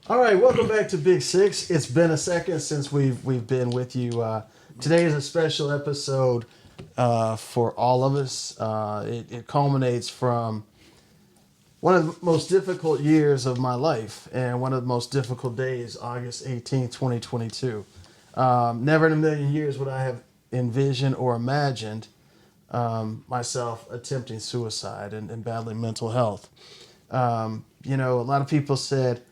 All right, welcome back to Big Six. It's been a second since we've been with you. Today is a special episode for all of us. It culminates from one of the most difficult years of my life and one of the most difficult days, August 18th, 2022. Never in a million years would I have envisioned or imagined myself attempting suicide and battling mental health. A lot of people said,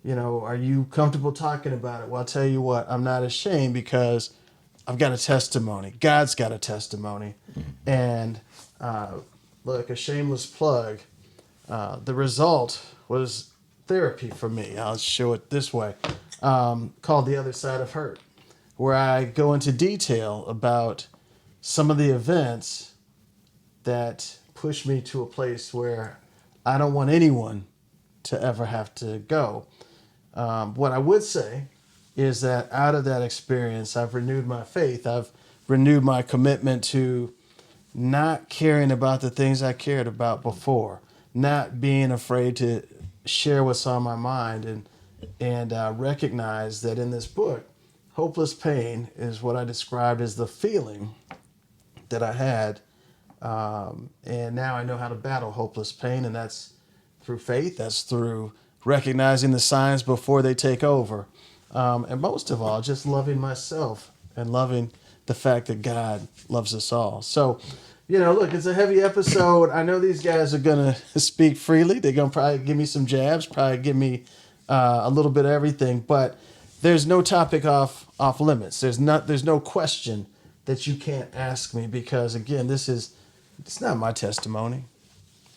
are you comfortable talking about it? Well, I'll tell you what, I'm not ashamed because I've got a testimony. God's got a testimony. And look, a shameless plug. The result was therapy for me. I'll show it this way, called The Otherside Of Hurt, where I go into detail about some of the events that push me to a place where I don't want anyone to ever have to go. What I would say is that out of that experience, I've renewed my faith. I've renewed my commitment to not caring about the things I cared about before, not being afraid to share what's on my mind, and recognize that in this book, hopeless pain is what I described as the feeling that I had. And now I know how to battle hopeless pain, and that's through faith. That's through recognizing the signs before they take over. And most of all, just loving myself and loving the fact that God loves us all. So, look, it's a heavy episode. I know these guys are going to speak freely. They're going to probably give me some jabs, probably give me a little bit of everything. But there's no topic off limits. There's no question that you can't ask me because, again, it's not my testimony.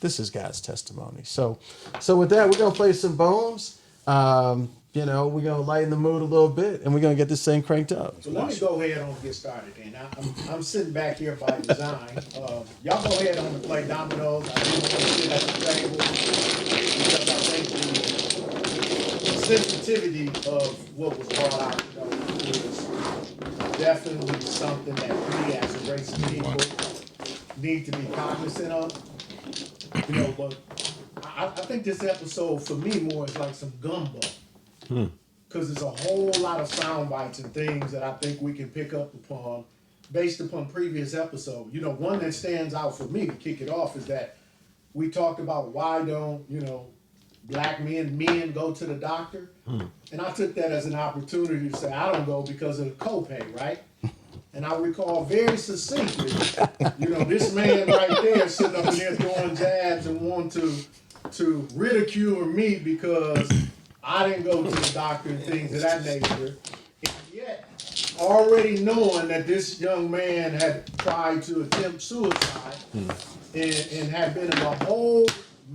This is God's testimony. So with that, we're going to play some bones. We're going to lighten the mood a little bit, and we're going to get this thing cranked up. So let me go ahead and get started then. I'm sitting back here by design. Y'all go ahead on and play dominoes. I do want to sit at the table because I think the sensitivity of what was brought out is definitely something that we as a race of people need to be cognizant of. But I think this episode for me more is like some gumbo. Because there's a whole lot of sound bites and things that I think we can pick up upon based upon previous episodes. One that stands out for me to kick it off is that we talked about why don't, black men go to the doctor. And I took that as an opportunity to say I don't go because of the copay, right? And I recall very succinctly, this man right there sitting up in there throwing jabs and wanting to ridicule me because I didn't go to the doctor and things of that nature. And yet, already knowing that this young man had tried to attempt suicide and had been in a whole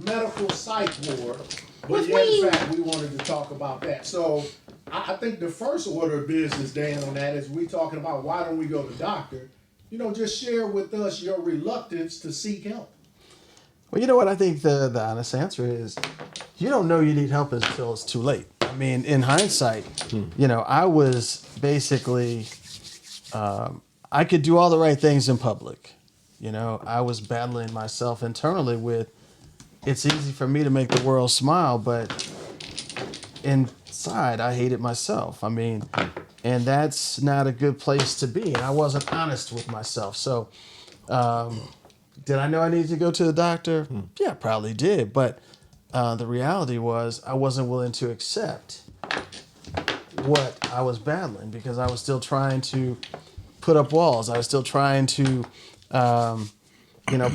medical psych ward, but yet, in fact, we wanted to talk about that. So I think the first order of business, Dan, on that is we talking about why don't we go to the doctor. Just share with us your reluctance to seek help. Well, you know what? I think the honest answer is you don't know you need help until it's too late. I mean, in hindsight, I was basically, I could do all the right things in public. I was battling myself internally with, it's easy for me to make the world smile, but inside I hated myself. I mean, and that's not a good place to be. And I wasn't honest with myself. So, did I know I needed to go to the doctor? Yeah, I probably did. But the reality was I wasn't willing to accept what I was battling because I was still trying to put up walls. I was still trying to,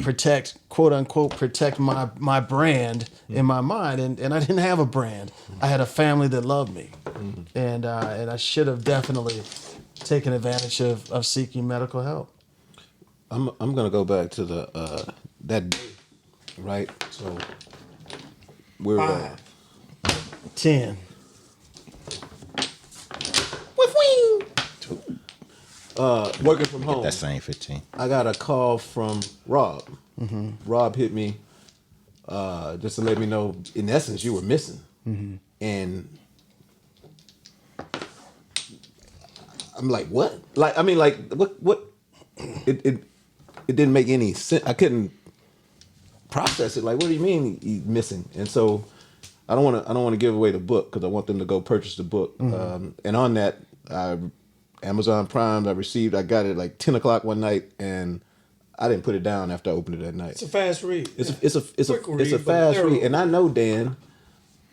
protect, quote unquote, protect my brand in my mind. And I didn't have a brand. I had a family that loved me. And I should have definitely taken advantage of seeking medical help. I'm gonna go back to the that day, right? So we're 10. working from home. That same 15. I got a call from Rob. Rob hit me just to let me know, in essence, you were missing. And I'm like, what? What? It didn't make any sense. I couldn't process it. Like, what do you mean he's missing? And so I don't want to give away the book because I want them to go purchase the book. And on that, Amazon Prime, I got it like 10 o'clock one night, and I didn't put it down after I opened it that night. It's a fast read. It's a Quick read, but fast thorough. read, and I know Dan,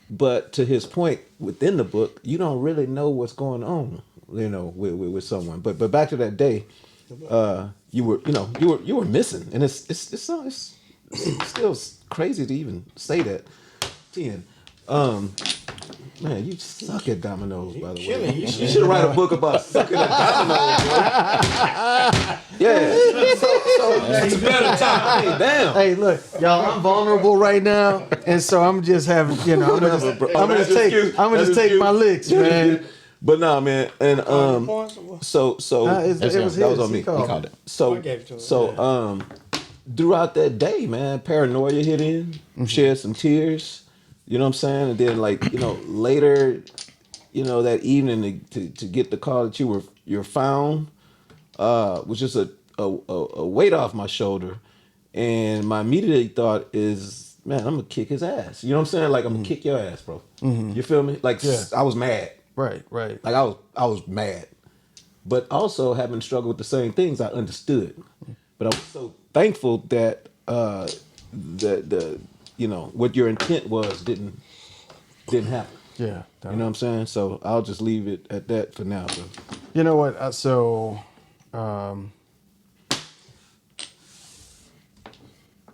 but to his point, within the book, you don't really know what's going on, with someone. But back to that day, you were missing, and it's still crazy to even say that. 10. Man, you suck at dominoes, by the way. You should write a book about sucking at dominoes, bro. Yeah. It's a better time. Hey, damn. Hey, look, y'all, I'm vulnerable right now, and so I'm just having, I'm gonna just take my licks, man. But nah, man, and so It was that was his. on me. He called it. So I gave it to him, throughout that day, man, paranoia hit in, shed some tears. You know what I'm saying? And then later, that evening to get the call that you're found, was just a weight off my shoulder. And my immediate thought is, man, I'm gonna kick his ass. You know what I'm saying? Like, I'm gonna kick your ass, bro. You feel me? Like, I was mad. Right. Like, I was mad. But also, having struggled with the same things, I understood. But I was so thankful that what your intent was didn't happen. Yeah. You know what I'm saying? So I'll just leave it at that for now, bro. You know what?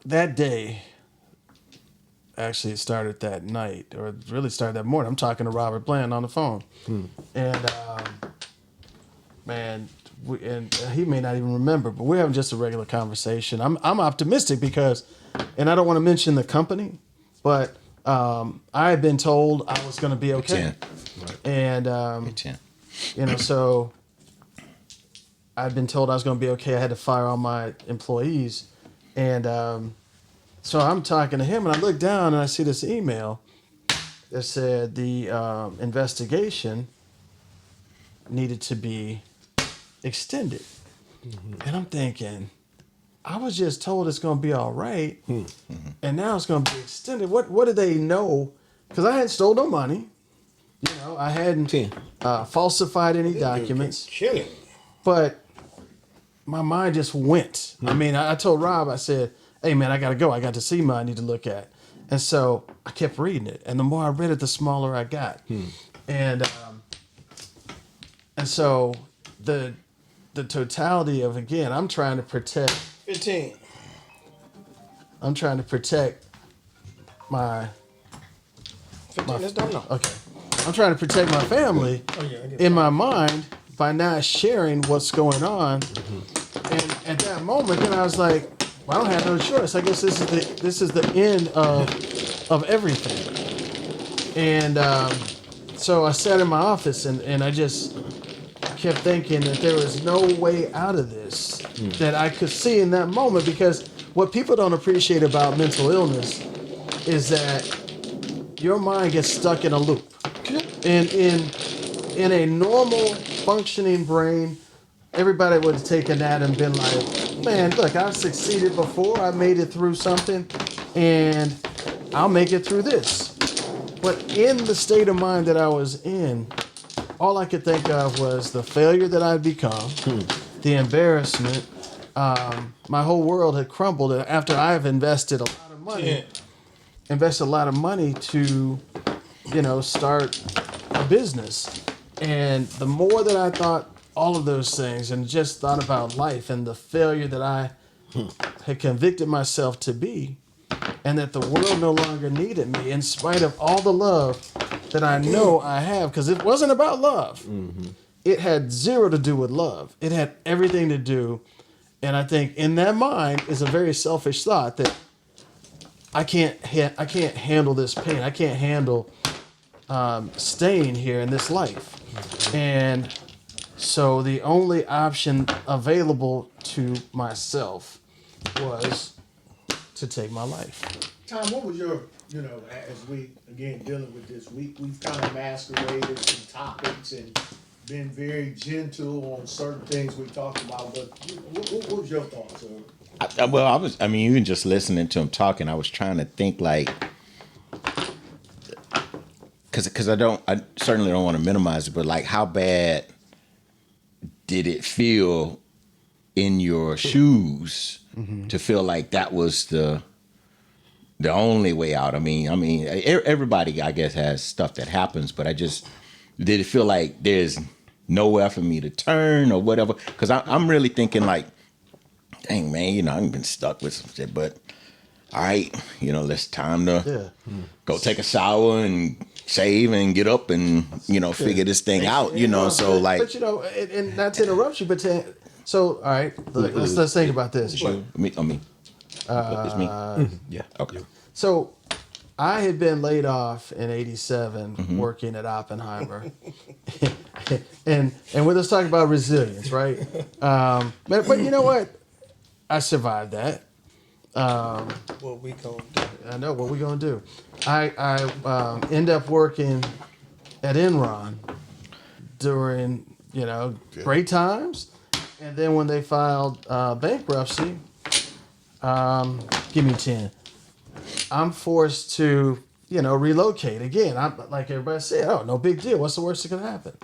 That day, actually, it started that night, or it really started that morning. I'm talking to Robert Bland on the phone, and man, and he may not even remember, but we're having just a regular conversation. I'm optimistic because, and I don't want to mention the company, but I had been told I was going to be okay, and so I'd been told I was going to be okay. I had to fire all my employees. And so I'm talking to him, and I look down, and I see this email that said the investigation needed to be extended. And I'm thinking, I was just told it's going to be all right, and now it's going to be extended. What do they know? Because I hadn't stole no money. I hadn't falsified any documents. Killing. But my mind just went. I mean, I told Rob, I said, hey, man, I got to go. I got to see I need to look at. And so I kept reading it. And the more I read it, the smaller I got. And so the totality of, again, I'm trying to protect. 15. I'm trying to protect my. 15, let's don't know. Okay. I'm trying to protect my family in my mind by not sharing what's going on. And at that moment, then I was like, well, I don't have no choice. I guess this is the end of everything. And so I sat in my office and I just kept thinking that there was no way out of this that I could see in that moment, because what people don't appreciate about mental illness is that your mind gets stuck in a loop. And in a normal functioning brain, everybody would have taken that and been like, man, look, I've succeeded before. I made it through something, and I'll make it through this. But in the state of mind that I was in, all I could think of was the failure that I'd become, the embarrassment. My whole world had crumbled after I've invested a lot of money to, start a business. And the more that I thought all of those things and just thought about life and the failure that I had convicted myself to be, and that the world no longer needed me in spite of all the love that I know I have, because it wasn't about love. It had zero to do with love. It had everything to do, and I think in that mind is a very selfish thought that I can't handle this pain. I can't handle staying here in this life. And so the only option available to myself was to take my life. Tom, what was your, as we, again, dealing with this, we've kind of masqueraded some topics and been very gentle on certain things we talked about, but what was your thoughts on it? Even just listening to him talking, I was trying to think, like, because I certainly don't want to minimize it, but like, how bad did it feel in your shoes to feel like that was the only way out? I mean, everybody, I guess, has stuff that happens, but did it feel like there's nowhere for me to turn or whatever? Because I'm really thinking like, dang, man, I've been stuck with some shit, but all right, it's time to go take a shower and shave and get up and, figure this thing out, so like. But, and not to interrupt you, but so, all right, let's think about this. It's you. Me. It's me. Yeah. Okay. So I had been laid off in '87 working at Oppenheimer. and we're just talking about resilience, right? But you know what? I survived that. What we gonna do? I know what we're gonna do. I end up working at Enron during great times, and then when they filed bankruptcy, give me 10. I'm forced to relocate again. I'm like everybody said, oh, no big deal. What's the worst that can happen?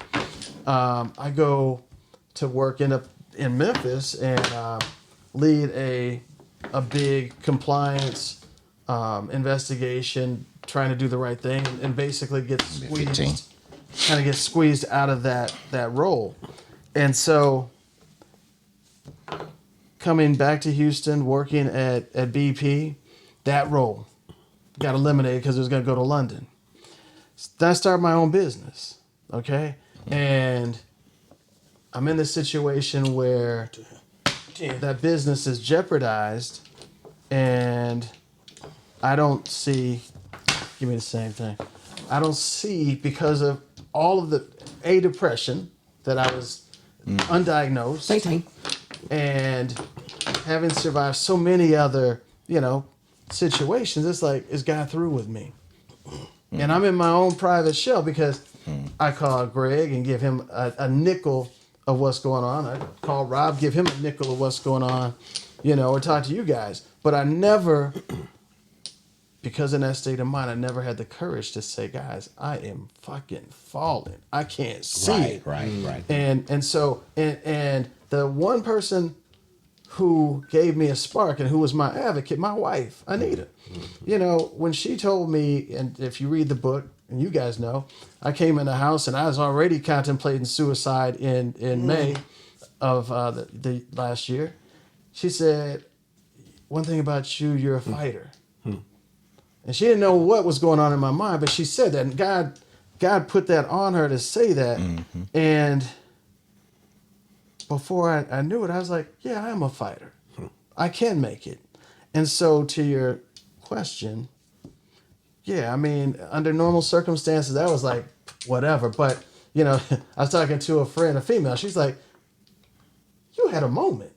I go to work, end up in Memphis, and lead a big compliance investigation, trying to do the right thing, and basically get squeezed out of that role. And so coming back to Houston, working at BP, that role got eliminated because it was going to go to London. Then I started my own business, okay? And I'm in this situation where that business is jeopardized, and I don't see, give me the same thing. I don't see, because of all of the depression that I was undiagnosed, and having survived so many other, situations, it's like, is God through with me? And I'm in my own private shell because I call Greg and give him a nickel of what's going on. I call Rob, give him a nickel of what's going on, or talk to you guys. But I never, because in that state of mind, I never had the courage to say, guys, I am fucking falling. I can't see it. Right. And so the one person who gave me a spark and who was my advocate, my wife, Anita. When she told me, and if you read the book, and you guys know, I came in the house and I was already contemplating suicide in May of the last year. She said, one thing about you, you're a fighter. And she didn't know what was going on in my mind, but she said that, and God put that on her to say that. And before I knew it, I was like, yeah, I am a fighter. I can make it. And so to your question, yeah, I mean, under normal circumstances, I was like, whatever. But, I was talking to a friend, a female. She's like, you had a moment.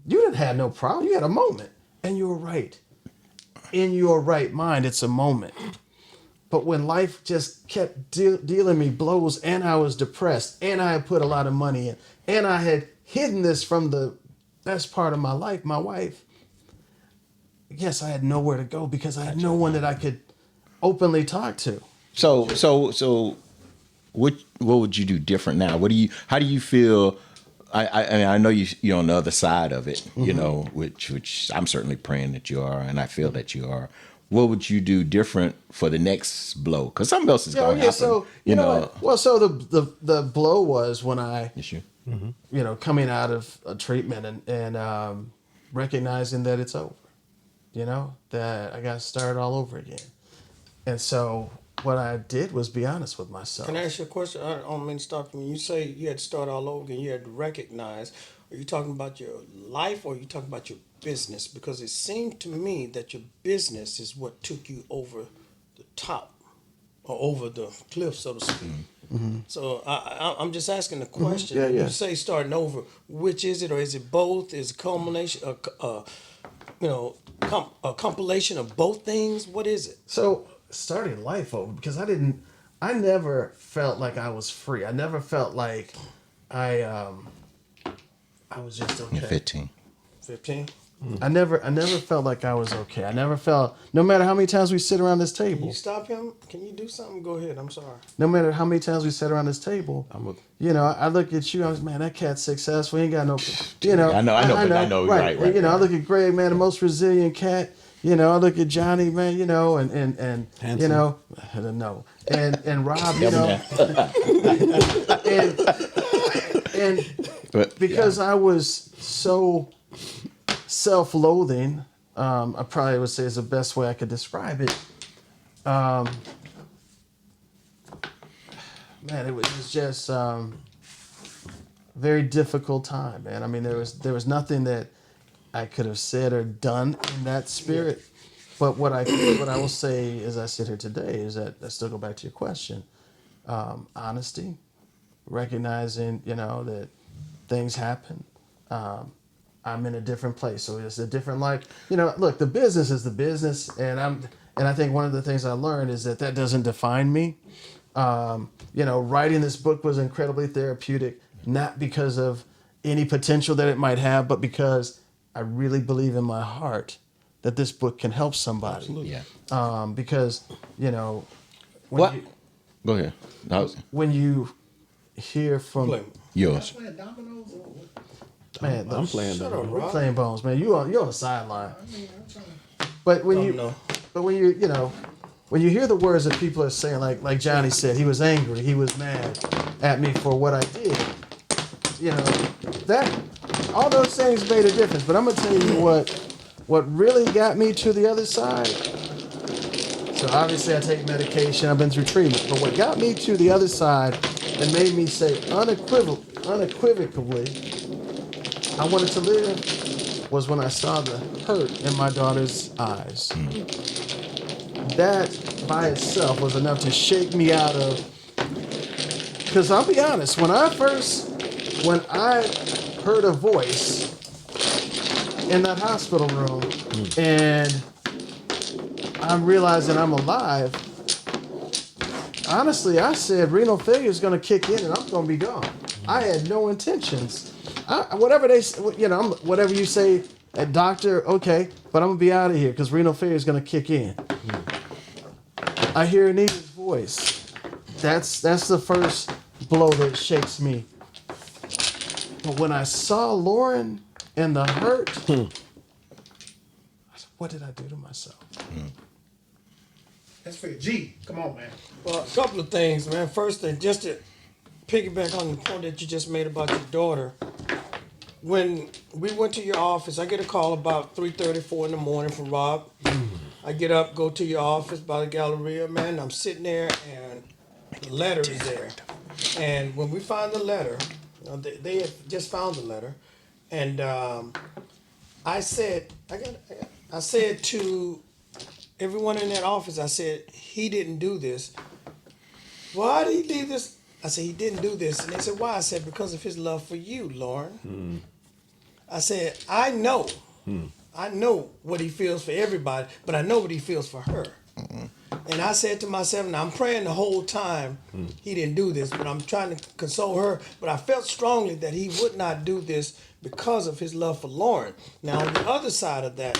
You didn't have no problem. You had a moment. And you were right. In your right mind, it's a moment. But when life just kept dealing me blows, and I was depressed, and I had put a lot of money in, and I had hidden this from the best part of my life, my wife, yes, I had nowhere to go because I had no one that I could openly talk to. So what would you do different now? How do you feel? I know you're on the other side of it, which I'm certainly praying that you are, and I feel that you are. What would you do different for the next blow? Because something else is going to happen. So you know what? Well, so the blow was when I, coming out of a treatment and recognizing that it's over. That I got to start all over again. And so what I did was be honest with myself. Can I ask you a question? I don't mean to stop you. When you say you had to start all over again, you had to recognize, are you talking about your life or are you talking about your business? Because it seemed to me that your business is what took you over the top or over the cliff, so to speak. So I'm just asking the question. Yeah. You say starting over, which is it, or is it both? Is it a culmination, a compilation of both things? What is it? So starting life over, because I never felt like I was free. I never felt like I was just okay. 15. 15? I never felt like I was okay. I never felt, no matter how many times we sit around this Can table, you stop him? Can you do something? Go ahead. I'm sorry. no matter how many times we sit around this table, I'm a, you know, I look at you, I was, man, that cat's successful. He ain't got no, you know. I know, but I know, right. You know, I look at Greg, man, the most resilient cat. You know, I look at Johnny, man, you know, and you Handsome. know, I don't know, and Rob, you Help me know, and But, because I was so self-loathing, I probably would say is the best way I could describe it. Man, it was just very difficult time, man. I mean, there was nothing that I could have said or done in that spirit. But what I will say as I sit here today is that I still go back to your question, honesty, recognizing, you know, that things happen. I'm in a different place, so it's a different life. You know, look, the business is the business, and I think one of the things I learned is that doesn't define me. You know, writing this book was incredibly therapeutic, not because of any potential that it might have, but because I really believe in my heart that this book can help somebody. Absolutely. yeah. Because, you know, What? Go ahead. That was when you hear from Play. yours. Playing dominoes or what? man, I'm playing Shut that. up, we're Rob. playing bones, man. You're on the sideline. I mean, I'm trying to. But when you No. but when you know, when you hear the words that people are saying, like Johnny said, he was angry, he was mad at me for what I did. You know, that all those things made a difference. But I'm gonna tell you what really got me to the other side. So obviously I take medication, I've been through treatment. But what got me to the other side and made me say unequivocally, I wanted to live was when I saw the hurt in my daughter's eyes. That by itself was enough to shake me out of, because I'll be honest, when I heard a voice in that hospital room and I'm realizing I'm alive, honestly, I said renal failure is going to kick in and I'm going to be gone. I had no intentions. Whatever whatever you say, a doctor, okay, but I'm going to be out of here because renal failure is going to kick in. I hear Anita's voice. That's the first blow that shakes me. But when I saw Lauren and the hurt, I said, what did I do to myself? That's for G. Come on, man. Well, a couple of things, man. First thing, just to piggyback on the point that you just made about your daughter. When we went to your office, I get a call about 3:30, 4 in the morning from Rob. I get up, go to your office by the Galleria, man. I'm sitting there, and the letter is there. And when we find the letter, they had just found the letter, and I said to everyone in that office, I said, he didn't do this. Why did he do this? I said, he didn't do this. And they said, why? I said, because of his love for you, Lauren. I said, I know what he feels for everybody, but I know what he feels for her. And I said to myself, and I'm praying the whole time he didn't do this, but I'm trying to console her. But I felt strongly that he would not do this because of his love for Lauren. Now, on the other side of that,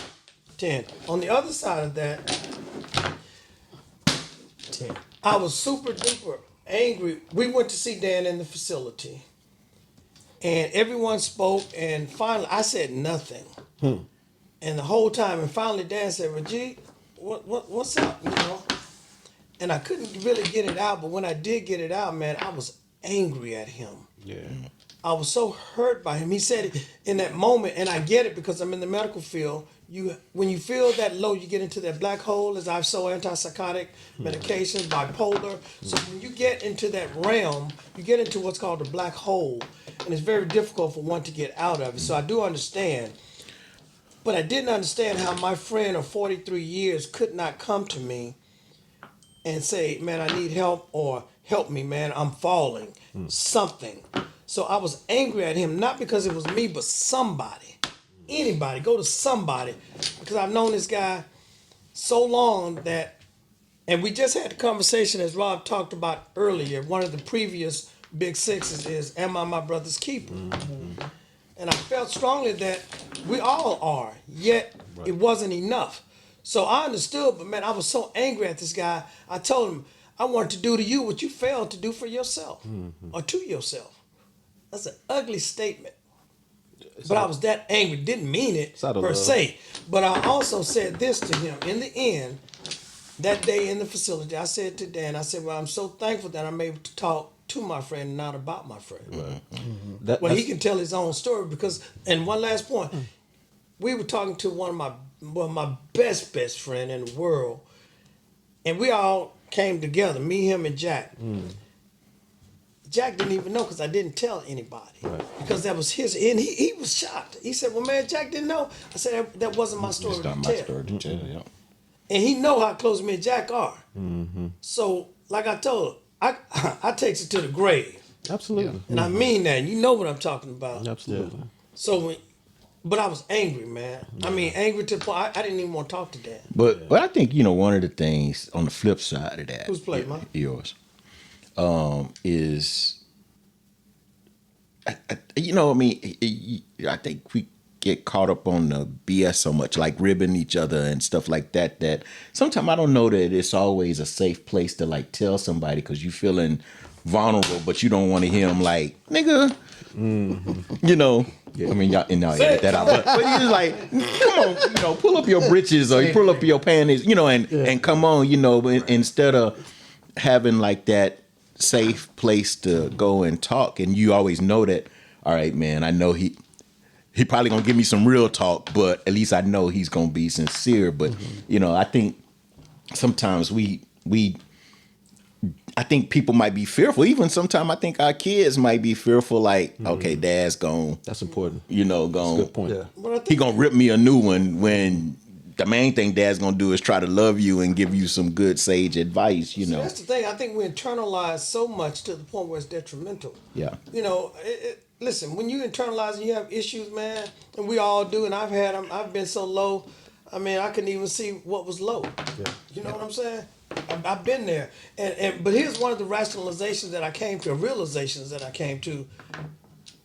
I was super duper angry. We went to see Dan in the facility, and everyone spoke, and finally I said nothing. And the whole time, and finally Dan said, well, G, what's up, you know? And I couldn't really get it out, but when I did get it out, man, I was angry at him. Yeah. I was so hurt by him. He said it in that moment, and I get it because I'm in the medical field. When you feel that low, you get into that black hole, as I've so antipsychotic medications, bipolar. So when you get into that realm, you get into what's called the black hole, and it's very difficult for one to get out of it. So I do understand. But I didn't understand how my friend of 43 years could not come to me and say, man, I need help, or help me, man, I'm falling, something. So I was angry at him, not because it was me, but somebody, anybody, go to somebody, because I've known this guy so long that, and we just had the conversation as Rob talked about earlier, one of the previous big sixes is, am I my brother's keeper? And I felt strongly that we all are, yet it wasn't enough. So I understood, but man, I was so angry at this guy. I told him, I wanted to do to you what you failed to do for yourself or to yourself. That's an ugly statement. But I was that angry. Didn't mean it out of per love. se. But I also said this to him in the end, that day in the facility. I said to Dan, I said, well, I'm so thankful that I'm able to talk to my friend and not about my friend. Well, he can tell his own story because, and one last point, we were talking to one of my best friend in the world, and we all came together, me, him, and Jack. Jack didn't even know because I didn't tell anybody because that was his, and he was shocked. He said, well, man, Jack didn't know. I said, that wasn't my story It's to not tell. my story to tell. Yeah. And he know how close me and Jack are. So, like I told him, I takes it to the grave. Absolutely. And I mean that. You know what I'm talking about. Absolutely. So, but I was angry, man. I mean, angry to the point I didn't even want to talk to Dan. But I think one of the things on the flip side of that, Whose plate, man? yours, is I mean, I think we get caught up on the BS so much, like ribbing each other and stuff like that. That sometimes I don't know that it's always a safe place to like tell somebody because you feeling vulnerable, but you don't want to hear them like nigga. You know, I mean, y'all edit that out, but he's like, come on, pull up your britches or you pull up your panties, and come on, instead of having like that safe place to go and talk, and you always know that, all right, man, I know he probably gonna give me some real talk, but at least I know he's gonna be sincere. But I think sometimes I think people might be fearful. Even sometimes I think our kids might be fearful. Like, okay, Dad's gone. That's important. Gone. That's a good point. Yeah. But I think He gonna rip me a new one when the main thing Dad's gonna do is try to love you and give you some good sage advice. that's the thing. I think we internalize so much to the point where it's detrimental. Yeah. Listen, when you internalize and you have issues, man, and we all do, and I've had them. I've been so low. I mean, I couldn't even see what was low. Yeah. You know what I'm saying? I've been there, but here's one of the rationalizations that I came to, realizations that I came to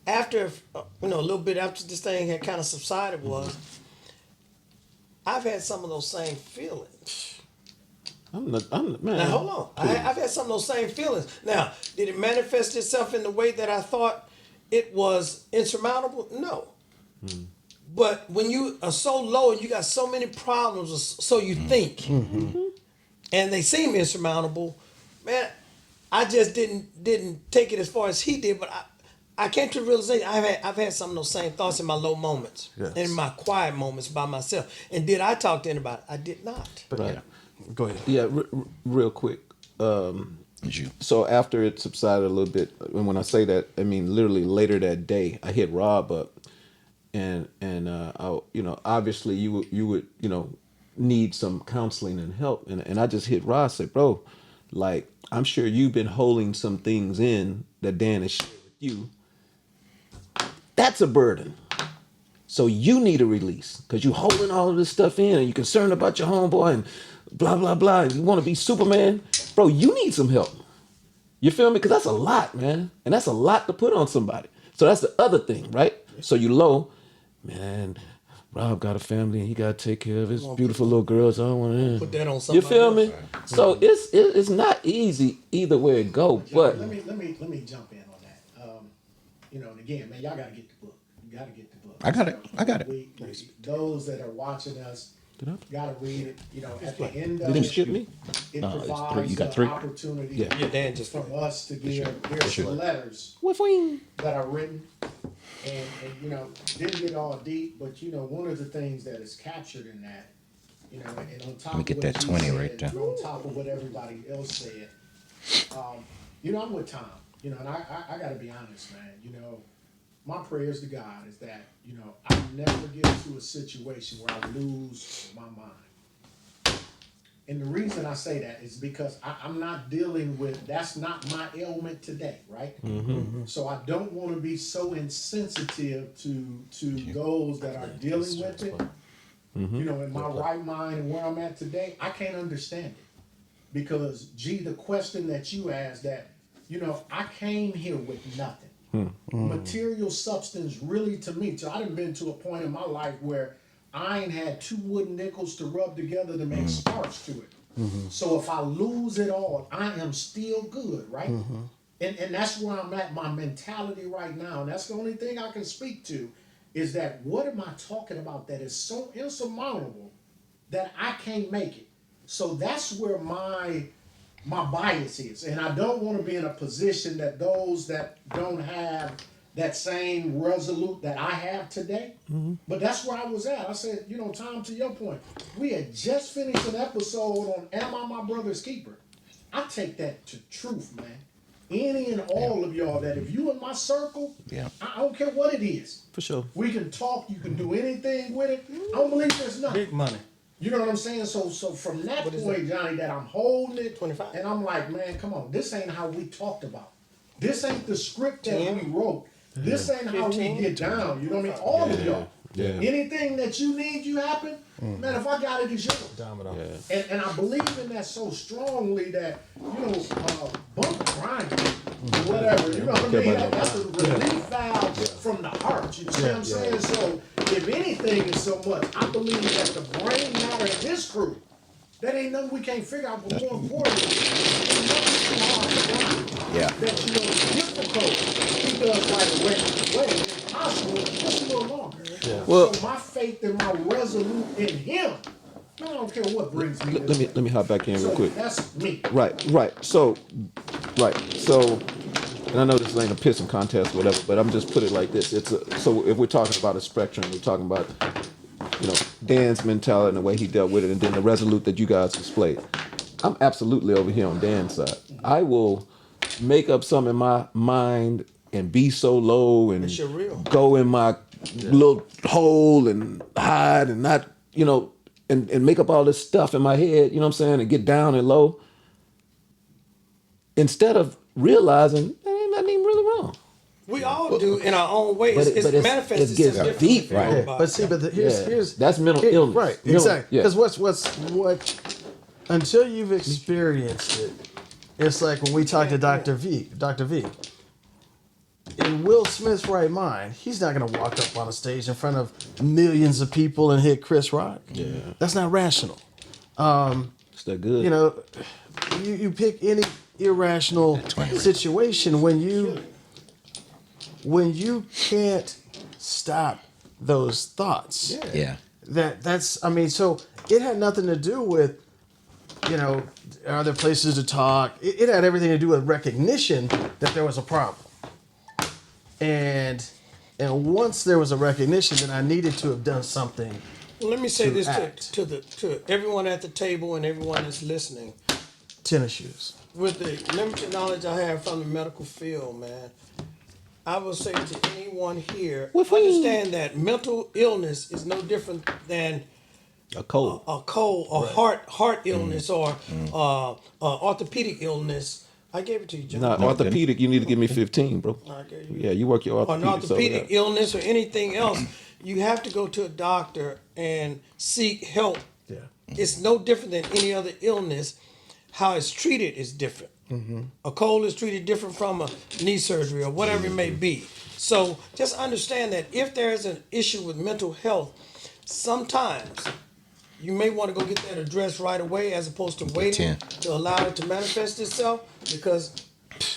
after, a little bit after this thing had kind of subsided was, I've had some of those same feelings. Man. Now hold on, I've had some of those same feelings. Now, did it manifest itself in the way that I thought it was insurmountable? No. But when you are so low and you got so many problems, or so you think. And they seem insurmountable, man. I just didn't take it as far as he did, but I came to the realization I've had some of those same thoughts in my low moments, Yes. and in my quiet moments by myself. And did I talk to anybody? I did not. Right. Go ahead. Yeah, real quick. So after it subsided a little bit, and when I say that, I mean literally later that day, I hit Rob up, and obviously you would need some counseling and help, and I just hit Rob, say, bro, like I'm sure you've been holding some things in that Dan has shared with you. That's a burden. So you need a release because you're holding all of this stuff in and you're concerned about your homeboy and blah, blah, blah. You want to be Superman. Bro, you need some help. You feel me? Because that's a lot, man. And that's a lot to put on somebody. So that's the other thing, right? So you low, man, Rob got a family and he got to take care of his beautiful little girls. I don't want to Put that on You somebody feel me? else. So it's not easy either way it go, but let me jump in on that. And again, man, y'all gotta get the book. You gotta get the book. I got it. Those that are watching us gotta read it. At the end you of didn't it, skip me? it No, it's provides three. You got the three? opportunity Yeah. Yeah, Dan just for us to give. There's some letters that are written, and didn't get all deep, but one of the things that is captured in that, and on top Let me of get what that you 20 said, right there. and on top of what everybody else said, I'm with Tom, and I gotta be honest, man, my prayers to God is that, I never get into a situation where I lose my mind. And the reason I say that is because I'm not dealing with, that's not my ailment today, right? So I don't want to be so insensitive to those that are dealing with it. In my right mind and where I'm at today, I can't understand it. Because, the question that you asked that, I came here with nothing. Material substance really to me. So I done been to a point in my life where I ain't had 2 wooden nickels to rub together to make sparks to it. So if I lose it all, I am still good, right? And that's where I'm at, my mentality right now. And that's the only thing I can speak to is that what am I talking about that is so insurmountable that I can't make it? So that's where my bias is. And I don't want to be in a position that those that don't have that same resolute that I have today. But that's where I was at. I said, Tom, to your point, we had just finished an episode on Am I My Brother's Keeper? I take that to truth, man. Any and all of y'all that if you in my circle, I don't care what it is. For sure. We can talk, you can do anything with it. I don't believe there's nothing. Big money. You know what I'm saying? So from that point, Johnny, that I'm holding it, 25. and I'm like, man, come on, this ain't how we talked about. This ain't the script that we wrote. This ain't how we 15, get down. You know what I mean? All of y'all. Yeah. Anything that you need, you happen. Man, if I got it, it's yours. Domino. And I believe in that so strongly that, bump grinding, whatever, you know what I mean? That's a relief valve from the heart, you see what I'm saying? So, if anything is so much, I believe that the brain matter in this crew, that ain't nothing we can't figure out, but more importantly, ain't nothing too hard to find. Yeah. That, it's difficult. He does right away, impossible, just a little longer. Yeah. Well, So my faith and my resolute in him, I don't care what brings me. let me hop back in real So quick. that's me. Right. So, and I know this ain't a pissing contest, or whatever, but I'm just put it like this. So if we're talking about a spectrum, we're talking about, Dan's mentality and the way he dealt with it, and then the resolute that you guys displayed. I'm absolutely over here on Dan's side. I will make up something in my mind and be so low and It's your real. go in my little hole and hide and not, and make up all this stuff in my head, you know what I'm saying, and get down and low. Instead of realizing there ain't nothing even really wrong. We all do in our own way. But It's it manifested gets differently deep, for right? everybody. But see, here's That's mental illness. Right, Mental- exactly. yeah. Because what until you've experienced it, it's like when we talk to Dr. V. In Will Smith's right mind, he's not gonna walk up on a stage in front of millions of people and hit Chris Rock. Yeah, that's not rational. It's that good. You pick any irrational situation when you can't stop those thoughts. Yeah. So it had nothing to do with, are there places to talk? It had everything to do with recognition that there was a problem. And once there was a recognition, then I needed to have done something. Well, let me say to this act. to everyone at the table and everyone that's listening. Tennis shoes. With the limited knowledge I have from the medical field, man, I will say to anyone here, understand that mental illness is no different than a cold. a cold or heart illness or orthopedic illness. I gave it to you, John. Not orthopedic. You need to give me 15, bro. I gave you. Yeah, you work your Or an orthopedics. orthopedic over illness or anything else, you have to go to a doctor and seek help. Yeah. It's no different than any other illness. How it's treated is different. A cold is treated different from a knee surgery or whatever it may be. So just understand that if there's an issue with mental health, sometimes you may want to go get that addressed right away as opposed to waiting to allow it to manifest itself, because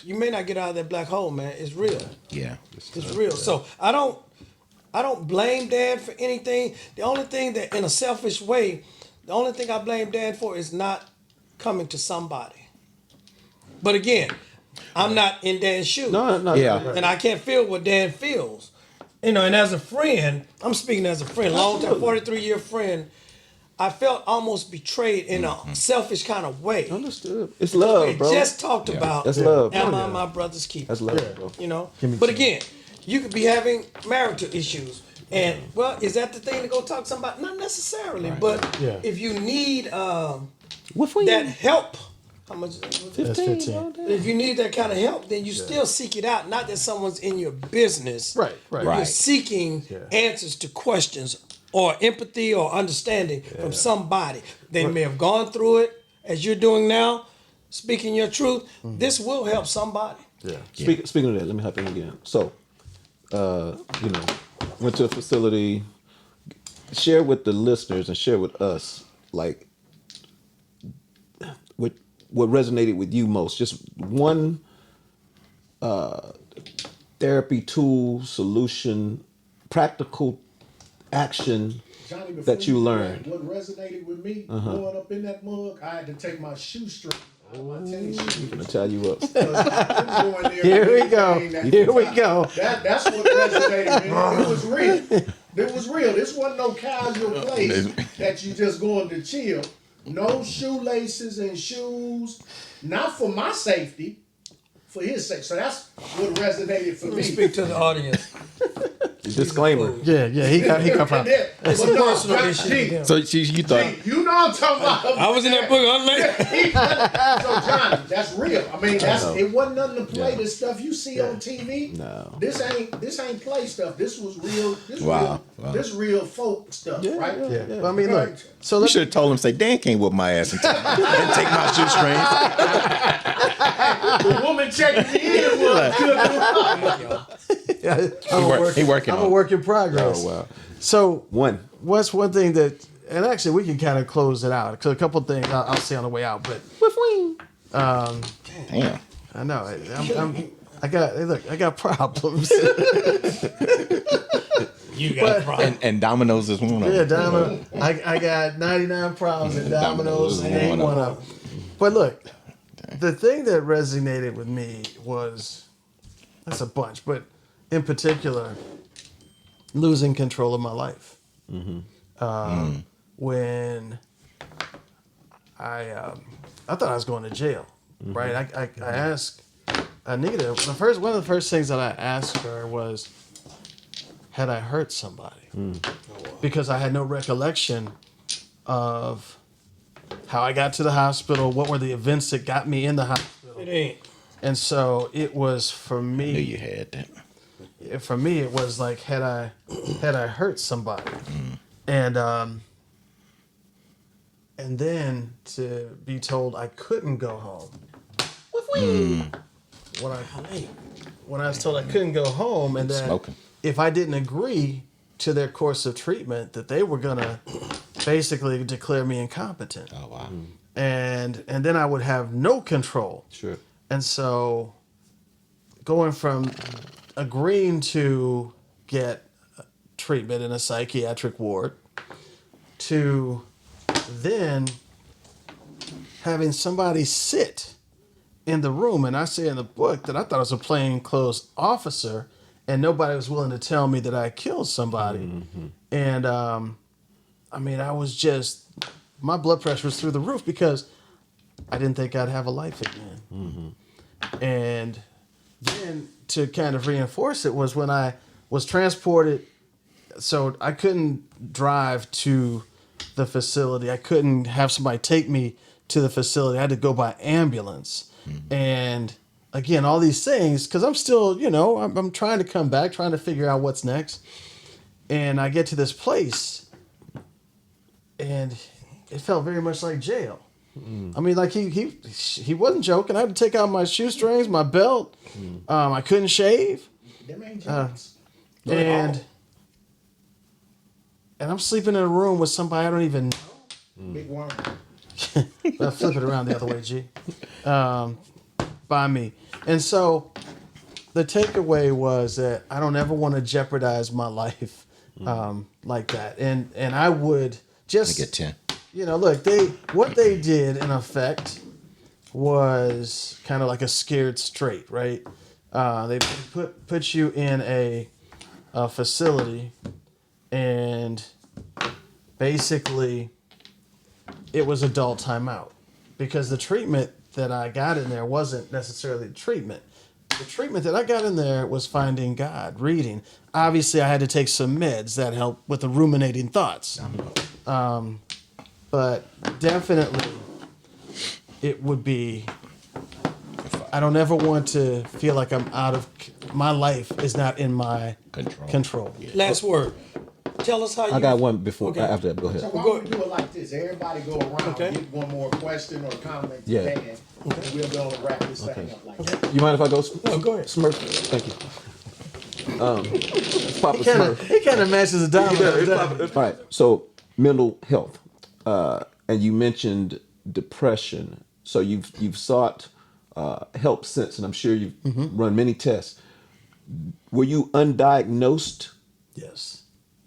you may not get out of that black hole, man. It's real. Yeah. It's real. So I don't blame Dad for anything. The only thing that, in a selfish way, the only thing I blame Dad for is not coming to somebody. But again, I'm not in Dad's shoes. No. Yeah. And I can't feel what Dad feels. And as a friend, I'm speaking as a friend, long time, 43-year friend, I felt almost betrayed in a selfish kind of way. Understood. It's love, We bro. just talked about, That's love. am I my brother's keeper? That's love, bro. But again, you could be having marital issues. And, is that the thing to go talk to somebody? Not necessarily. But if you need that help, how much is that? 15. If you need that kind of help, then you still seek it out. Not that someone's in your business. Right. You're seeking answers to questions or empathy or understanding from somebody. They may have gone through it as you're doing now, speaking your truth. This will help somebody. Yeah. Speaking of that, let me hop in again. So, went to a facility. Share with the listeners and share with us, like, what resonated with you most. Just one therapy tool, solution, practical action Johnny, before that you learned. What resonated with me growing up in that mug, I had to take my shoestring out of my tennis shoes. I'm gonna tie you up. Here we go. Here we go. That's what resonated with me. It was real. It was real. This wasn't no casual place that you just going to chill. No shoelaces and shoes. Not for my safety, for his sake. So that's what resonated for Let me me. speak to the audience. Disclaimer. Yeah, he got problem. It's a personal issue to them. So you thought You know what I'm talking about. I was in that book. I'm like, So Johnny, that's real. I mean, it wasn't nothing to play. This stuff you see on TV. No. This ain't play stuff. This was real. Wow. This real folk stuff, right? Yeah. But I mean, look. So you let's should have told him, say, Dan can't whoop my ass and take my shoestrings. The woman checking me in was good. He working I'm on a it. work in progress. Oh wow. So What's one thing that, and actually we can kind of close it out. Because a couple of things I'll say on the way out. But Damn. I know I got problems. you got a problem. And Domino's is one of them. Yeah, Domino. I got 99 problems in Domino's. Domino's And ain't one one of of them. But look, the thing that resonated with me was, that's a bunch, but in particular, losing control of my life. When I thought I was going to jail, right? I asked Anita, one of the first things that I asked her was, had I hurt somebody? Because I had no recollection of how I got to the hospital, what were the events that got me in the hospital. It ain't. And so it was for I knew me. you had that. For me, it was like, had I hurt somebody, and then to be told I couldn't go home. When I was told I couldn't go home, and that Smoking. if I didn't agree to their course of treatment, that they were gonna basically declare me incompetent, Oh wow. and then I would have no control. sure. And so, going from agreeing to get treatment in a psychiatric ward to then having somebody sit in the room, and I say in the book that I thought I was a plainclothes officer, and nobody was willing to tell me that I killed somebody. And I mean, I was just, my blood pressure was through the roof because I didn't think I'd have a life again. And then to kind of reinforce it was when I was transported, so I couldn't drive to the facility. I couldn't have somebody take me to the facility. I had to go by ambulance. And again, all these things, because I'm still, I'm trying to come back, trying to figure out what's next. And I get to this place, and it felt very much like jail. I mean, like he wasn't joking. I had to take out my shoestrings, my belt. I couldn't shave, Them ain't jokes. and I'm sleeping in a room with somebody I don't even know. Big worm. But flip it around the other way, G. By me. And so the takeaway was that I don't ever want to jeopardize my life like that. And I would just I get 10. look, what they did in effect was kind of like a scared straight, right? They put you in a facility, and basically it was adult timeout, because the treatment that I got in there wasn't necessarily the treatment. The treatment that I got in there was finding God, reading. Obviously, I had to take some meds that helped with the ruminating thoughts. But definitely, it would be, I don't ever want to feel like I'm out of, my life is not in my control. Last word. tell us how you. I got one before Okay. after that. Go So ahead. why don't we do it like this? Everybody go around, Okay. get one more question or comment to Yeah. Dan, and we'll be able to wrap this thing up like that. You mind if I go? No, go ahead. Smurf. Thank you. Papa Smurf. It kind of matches the domino. All right. So mental health, and you mentioned depression. So you've sought help since, and I'm sure you've run many tests. Were you undiagnosed? Yes.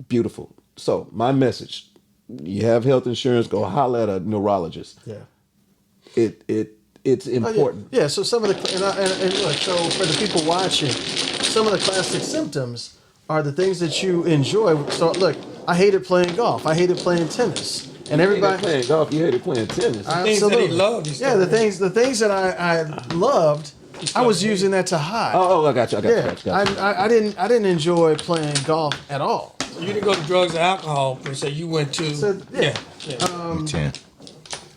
Beautiful. So my message: you have health insurance, go holler at a neurologist. Yeah. It's important. Yeah. So some of the and look, so for the people watching, some of the classic symptoms are the things that you enjoy. So look, I hated playing golf. I hated playing tennis, and everybody playing golf. You hated playing tennis. Things that he loved, he Yeah, the started. things that I loved, I was using that to hide. Oh, I got you. I got you. Yeah, I didn't enjoy playing golf at all. You didn't go to drugs or alcohol per se. You went to. So, yeah. yeah. 10.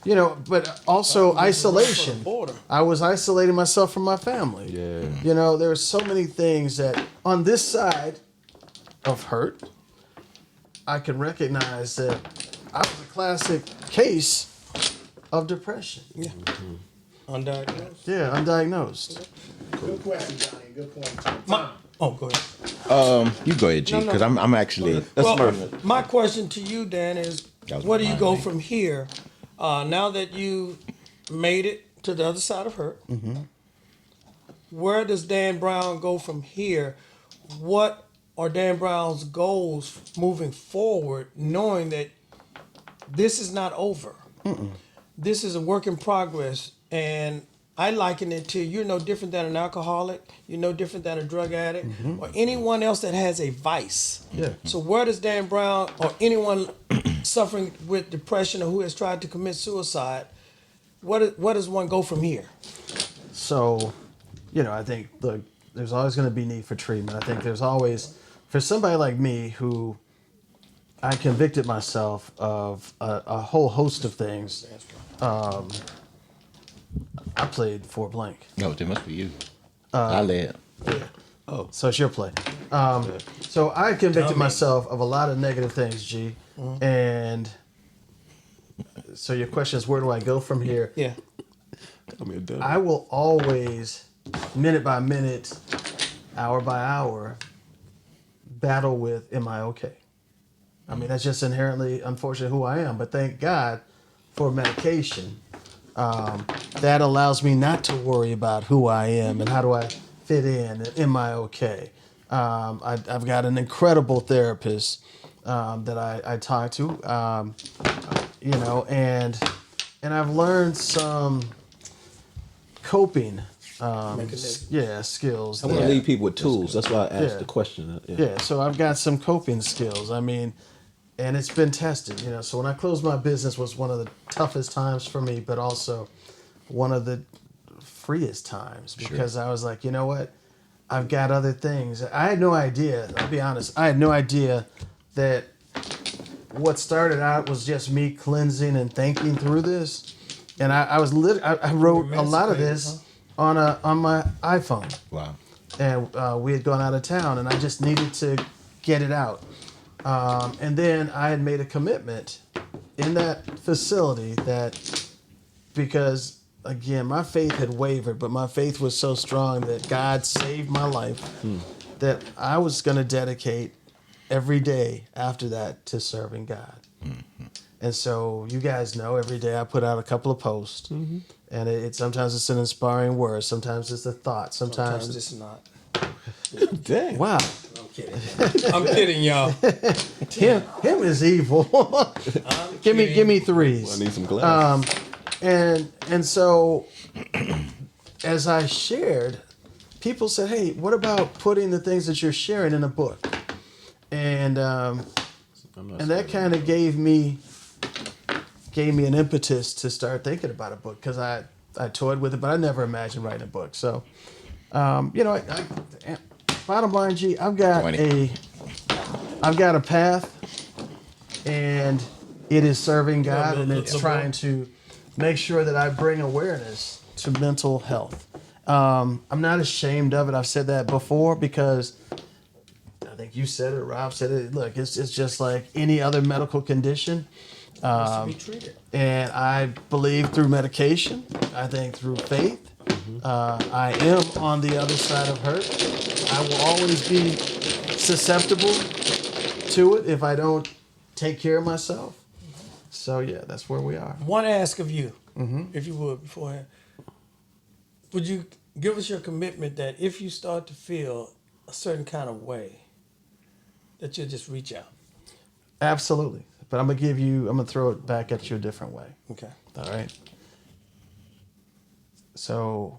You know, but also isolation. Border. I was isolating myself from my family. Yeah. You know, there were so many things that on this side of hurt, I can recognize that I was a classic case of depression. Yeah. Undiagnosed. Yeah, undiagnosed. Good question, Johnny. Good point. My, oh, go ahead. You go ahead, G, No, no. because I'm actually. Well, my question to you, Dan, is That was where do you mine. go from here? Now that you made it to the other side of hurt, where does Dan Brown go from here? What are Dan Brown's goals moving forward, knowing that this is not over? This is a work in progress, and I liken it to you're no different than an alcoholic, you're no different than a drug addict, or anyone else that has a vice. Yeah. So where does Dan Brown or anyone suffering with depression or who has tried to commit suicide, where does one go from here? So, you know, I think look, there's always going to be need for treatment. I think there's always for somebody like me who I convicted myself of a whole host of things. I played Fort Blank. No, it must be you. I led. Oh, so it's your play. So I convicted myself of a lot of negative things, G. And so your question is, where do I go from here? Yeah. I will always, minute by minute, hour by hour, battle with, am I okay? I mean, that's just inherently, unfortunately, who I am. But thank God for medication. That allows me not to worry about who I am and how do I fit in and am I okay? I've got an incredible therapist that I talk to, you know, and I've learned some coping skills. I want to leave people with tools. That's why I asked the question. Yeah, so I've got some coping skills. I mean, and it's been tested, you know. So when I closed my business was one of the toughest times for me, but also one of the freest times because I was like, you know what? I've got other things. I had no idea, I'll be honest, I had no idea that what started out was just me cleansing and thinking through this. And I wrote a lot of this on my iPhone. Wow. And we had gone out of town, and I just needed to get it out. And then I had made a commitment in that facility that, because again, my faith had wavered, but my faith was so strong that God saved my life, that I was going to dedicate every day after that to serving God. And so you guys know every day I put out a couple of posts, and it sometimes it's an inspiring word, sometimes it's a thought, sometimes It's not. Dang. wow. I'm kidding. I'm kidding, y'all. Him is evil. give me threes. I need some glass. And so as I shared, people said, "Hey, what about putting the things that you're sharing in a book?" And that kind of gave me an impetus to start thinking about a book, because I toyed with it, but I never imagined writing a book. So, you know, bottom line, G, I've got a path, and it is serving God, and it's trying to make sure that I bring awareness to mental health. I'm not ashamed of it. I've said that before, because think you said it, Rob said it. Look, it's just like any other medical condition. Has to be treated. And I believe through medication. I think through faith. I am on the other side of hurt. I will always be susceptible to it if I don't take care of myself. So yeah, that's where we are. One ask of you, if you would, beforehand. Would you give us your commitment that if you start to feel a certain kind of way, that you'll just reach out? Absolutely. But I'm gonna throw it back at you a different way. Okay. All right. So,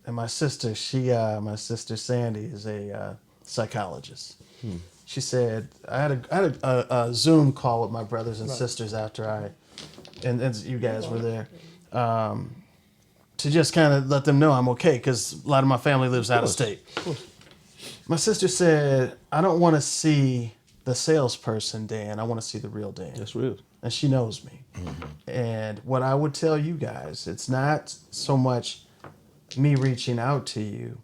and my sister Sandy is a psychologist. She said I had a Zoom call with my brothers and sisters after and you guys were there, to just kind of let them know I'm okay because a lot of my family lives out of state. My sister said, I don't want to see the salesperson Dan. I want to see the real Dan. That's real. And she knows me. And what I would tell you guys, it's not so much me reaching out to you.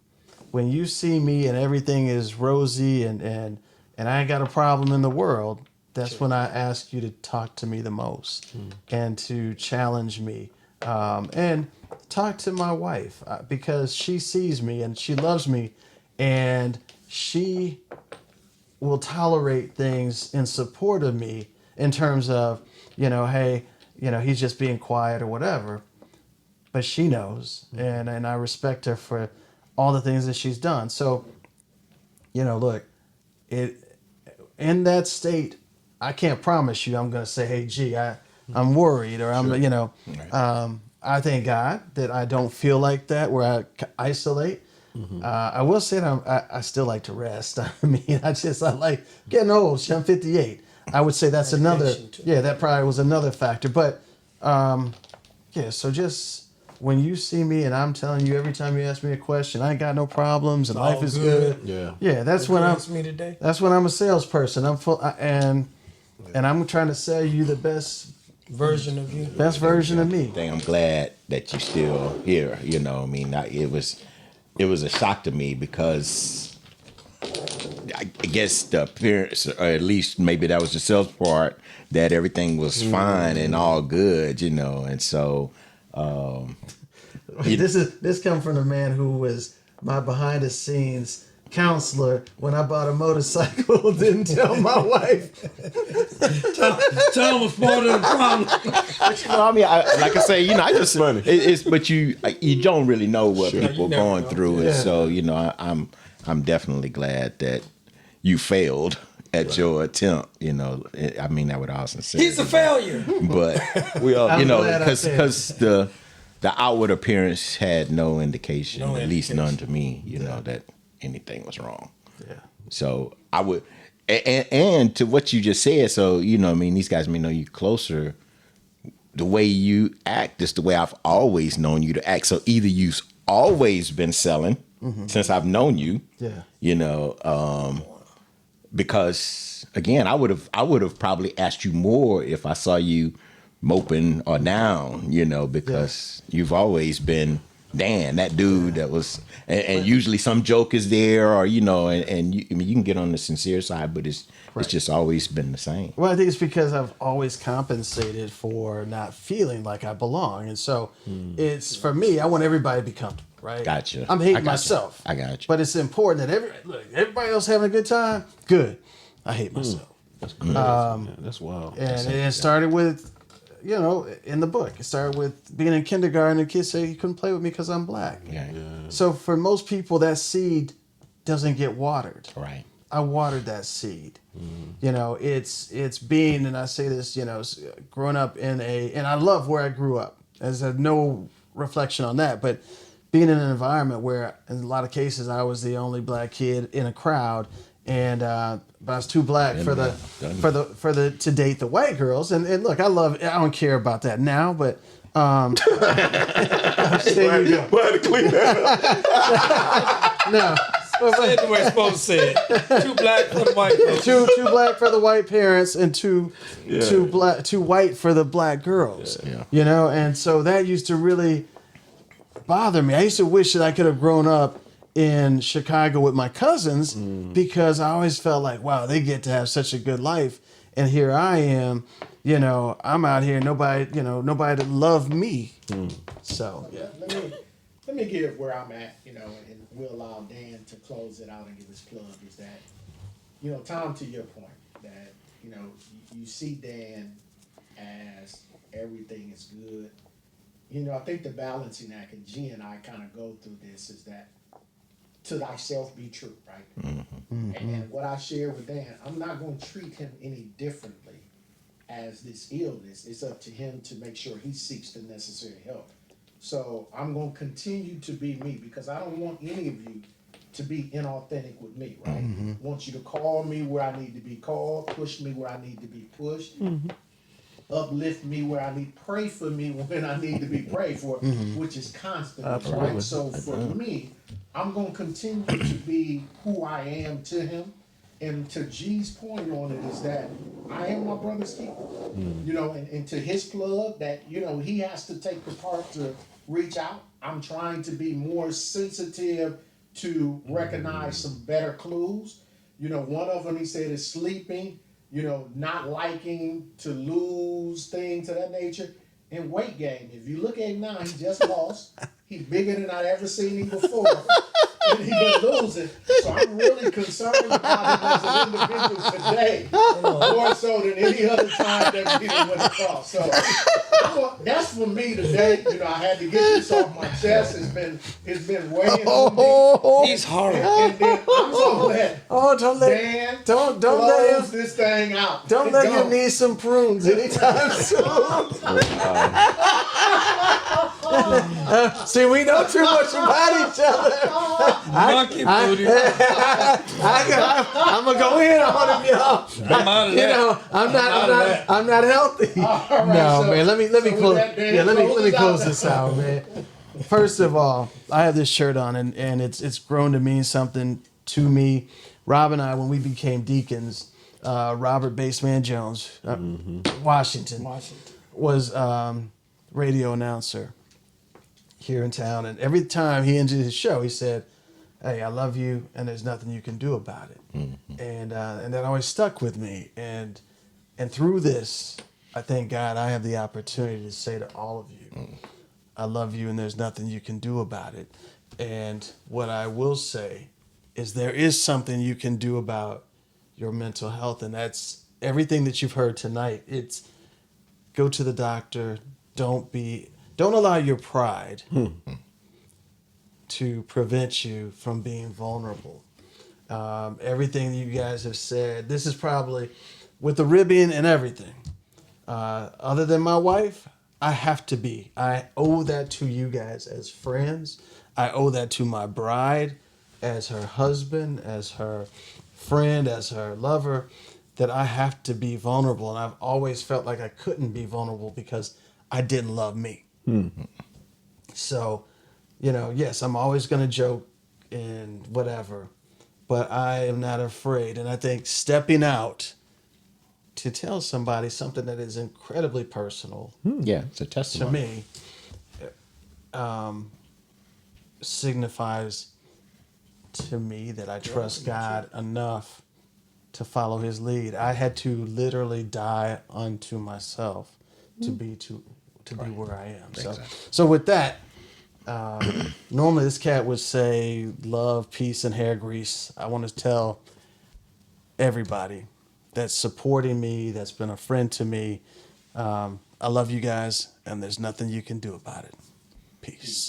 When you see me and everything is rosy and I ain't got a problem in the world, that's when I ask you to talk to me the most and to challenge me. And talk to my wife because she sees me and she loves me and she will tolerate things in support of me in terms of, hey, he's just being quiet or whatever. But she knows, and I respect her for all the things that she's done. So, look, in that state, I can't promise you I'm going to say, hey, gee, I'm worried or I'm, Right. I thank God that I don't feel like that where I isolate. I will say that I still like to rest. I mean, I like getting old. I'm 58. I would say that's another, that probably was another factor. But, so just when you see me and I'm telling you every time you ask me a question, I ain't got no problems and life is good. Yeah, that's when I'm a salesperson. I'm full, and I'm trying to sell you the best version of you. Best version of me. I'm glad that you're still here. It was a shock to me because I guess the appearance, or at least maybe that was the sales part, that everything was fine and all good, and so. This come from a man who was my behind the scenes counselor when I bought a motorcycle. Didn't tell my wife. Tom was part of the problem. Like I say, I just funny. But you don't really know what people are going through, and so I'm definitely glad that you failed at your attempt. I mean that with all sincerity. He's a failure. But we all, I'm glad because the outward appearance had no indication, at least none to me, that anything was wrong. Yeah. So I would, and to what you just said, so, these guys may know you closer. The way you act is the way I've always known you to act. So either you've always been selling since I've known you, because again, I would have probably asked you more if I saw you moping or down, because you've always been Dan, that dude that was, and usually some joke is there, or and you can get on the sincere side, but it's just always been the same. Well, I think it's because I've always compensated for not feeling like I belong, and so it's for me. I want everybody to be comfortable, right? Gotcha. I'm hating myself. I got you. But it's important that everybody else having a good time. Good. I hate myself. That's crazy. That's wild. And it started with, in the book, it started with being in kindergarten and kids say you couldn't play with me because I'm black. Yeah. So for most people, that seed doesn't get watered. Right. I watered that seed. It's being, and I say this, growing up and I love where I grew up. There's no reflection on that, but being in an environment where in a lot of cases I was the only black kid in a crowd, and but I was too black to date the white girls. And look, I don't care about that now, but there you go. Glad to clean that up. No. Say it the way it's supposed to say it. Too black for the white folks. Too black for the white parents and too white for the black girls. Yeah. And so that used to really bother me. I used to wish that I could have grown up in Chicago with my cousins because I always felt like, wow, they get to have such a good life. And here I am, I'm out here, nobody to love me. So, yeah. Let me give where I'm at, and we'll allow Dan to close it out and give his plug. Is that, Tom, to your point, that you see Dan as everything is good. I think the balancing act, and G and I kind of go through this, is that to thyself be true, right? Mm-hmm. And what I share with Dan, I'm not going to treat him any differently as this illness. It's up to him to make sure he seeks the necessary help. So I'm going to continue to be me because I don't want any of you to be inauthentic with me, right? I want you to call me where I need to be called, push me where I need to be pushed, uplift me where I need, pray for me when I need to be prayed for, which is constant, right? So for me, I'm going to continue to be who I am to him. And to G's point on it is that I am my brother's keeper. And to his plug that, he has to take the part to reach out. I'm trying to be more sensitive to recognize some better clues. One of them, he said, is sleeping, not liking to lose, things of that nature. And weight gain. If you look at him now, he just lost. He's bigger than I've ever seen him before. And he's been losing. So I'm really concerned about him as an individual today, more so than any other time that we went across. So that's for me today. I had to get this off my chest. It's been weighing on me. He's horrible. And then I'm gonna let Dan don't close let this thing out. Don't let him need some prunes anytime soon. See, we know too much about each other. Monkey booty. I'm gonna go in on him, y'all. I'm out of that. I'm not healthy. Right, No, so- man. Let me so close. with that, Dan, Yeah, let me close close out. this out, man. First of all, I have this shirt on, and it's grown to mean something to me. Rob and I, when we became deacons, Robert Baseman Jones, Washington, was radio announcer here in town, and every time he ended his show, he said, "Hey, I love you, and there's nothing you can do about it." And that always stuck with me. And through this, I thank God I have the opportunity to say to all of you, I love you, and there's nothing you can do about it. And what I will say is there is something you can do about your mental health, and that's everything that you've heard tonight. It's go to the doctor. Don't allow your pride to prevent you from being vulnerable. Everything you guys have said, this is probably with the ribbing and everything. Other than my wife, I have to be. I owe that to you guys as friends. I owe that to my bride as her husband, as her friend, as her lover, that I have to be vulnerable. And I've always felt like I couldn't be vulnerable because I didn't love me. So, yes, I'm always going to joke and whatever, but I am not afraid. And I think stepping out to tell somebody something that is incredibly personal Yeah, it's a to testimony. me signifies to me that I trust God enough to follow his lead. I had to literally die unto myself to be where I am. Exactly. So with that, normally this cat would say love, peace, and hair grease. I want to tell everybody that's supporting me, that's been a friend to me, I love you guys, and there's nothing you can do about it. Peace.